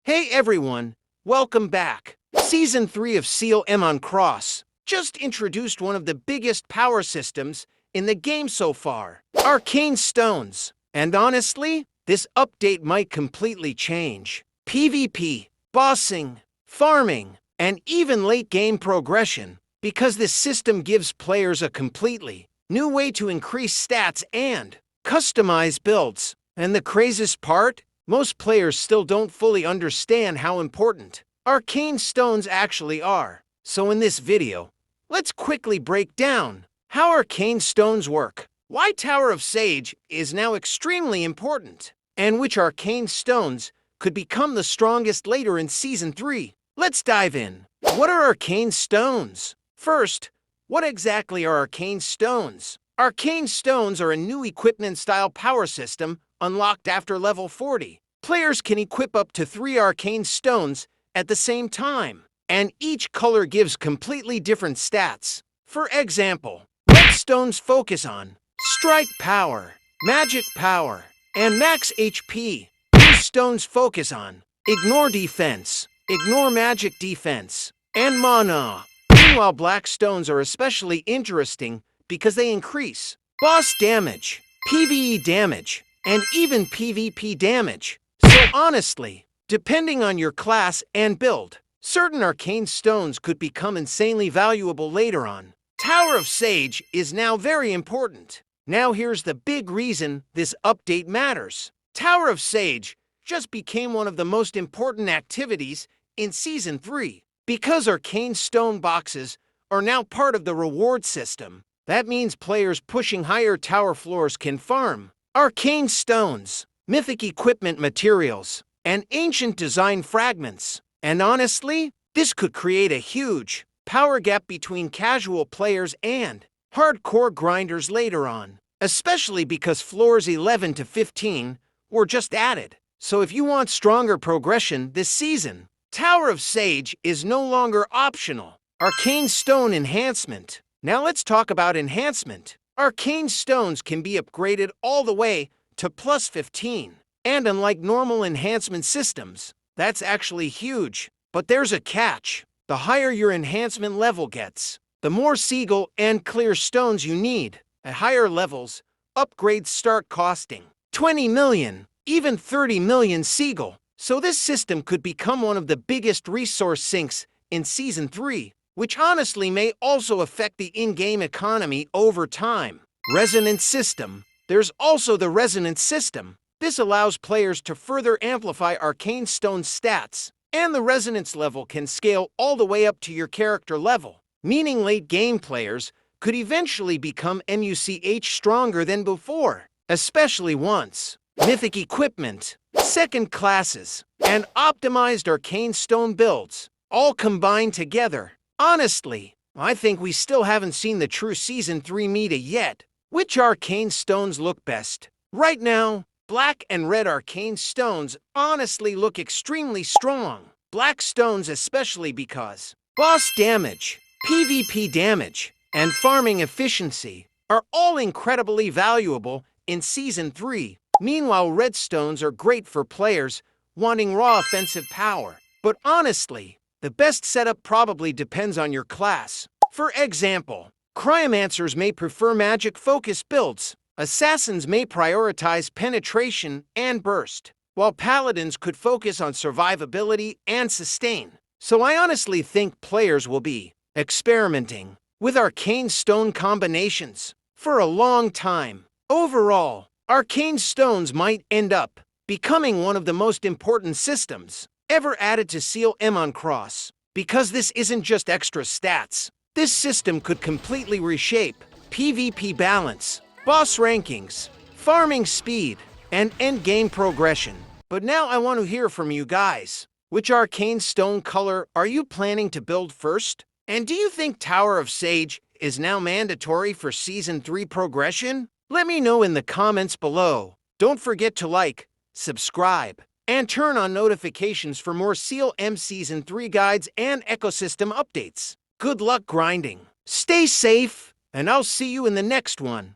Hey everyone, welcome back. Season 3 of Seal M on Cross just introduced one of the biggest power systems in the game so far, Arcane Stones. And honestly, this update might completely change PvP, bossing, farming, and even late game progression, because this system gives players a completely new way to increase stats and customize builds. And the craziest part? Most players still don't fully understand how important Arcane Stones actually are. So in this video, let's quickly break down how Arcane Stones work, why Tower of Sage is now extremely important, and which Arcane Stones could become the strongest later in Season 3. Let's dive in. What are Arcane Stones? First, what exactly are Arcane Stones? Arcane Stones are a new equipment-style power system unlocked after level 40. Players can equip up to 3 Arcane Stones at the same time, and each color gives completely different stats. For example, red stones focus on strike power, magic power, and max HP. Blue stones focus on ignore defense, ignore magic defense, and mana. Meanwhile, black stones are especially interesting because they increase boss damage, PvE damage, and even PvP damage. So honestly, depending on your class and build, certain Arcane Stones could become insanely valuable later on. Tower of Sage is now very important. Now here's the big reason this update matters. Tower of Sage just became one of the most important activities in Season 3. Because Arcane Stone boxes are now part of the reward system, that means players pushing higher tower floors can farm Arcane Stones, mythic equipment materials, and ancient design fragments. And honestly, this could create a huge power gap between casual players and hardcore grinders later on, especially because floors 11 to 15 were just added. So if you want stronger progression this season, Tower of Sage is no longer optional. Arcane Stone Enhancement. Now let's talk about enhancement. Arcane Stones can be upgraded all the way to plus 15. And unlike normal enhancement systems, that's actually huge. But there's a catch. The higher your enhancement level gets, the more Seagull and Clear Stones you need. At higher levels, upgrades start costing 20 million, even 30 million Seagull. So this system could become one of the biggest resource sinks in Season 3, which honestly may also affect the in-game economy over time. Resonance System. There's also the Resonance System. This allows players to further amplify Arcane Stone's stats, and the resonance level can scale all the way up to your character level, meaning late-game players could eventually become MUCH stronger than before, especially once mythic equipment, second classes, and optimized Arcane Stone builds all combined together. Honestly, I think we still haven't seen the true Season 3 meta yet. Which Arcane Stones look best? Right now, black and red Arcane Stones honestly look extremely strong. Black stones especially because boss damage, PvP damage, and farming efficiency are all incredibly valuable in Season 3. Meanwhile, red stones are great for players wanting raw offensive power. But honestly, the best setup probably depends on your class. For example, Cryomancers may prefer magic-focused builds. Assassins may prioritize penetration and burst, while Paladins could focus on survivability and sustain. So I honestly think players will be experimenting with Arcane Stone combinations for a long time. Overall, Arcane Stones might end up becoming one of the most important systems ever added to Seal M on Cross. Because this isn't just extra stats, this system could completely reshape PvP balance, boss rankings, farming speed, and endgame progression. But now I want to hear from you guys. Which Arcane Stone color are you planning to build first? And do you think Tower of Sage is now mandatory for Season 3 progression? Let me know in the comments below. Don't forget to like, subscribe, and turn on notifications for more Seal M Season 3 guides and ecosystem updates. Good luck grinding, stay safe, and I'll see you in the next one.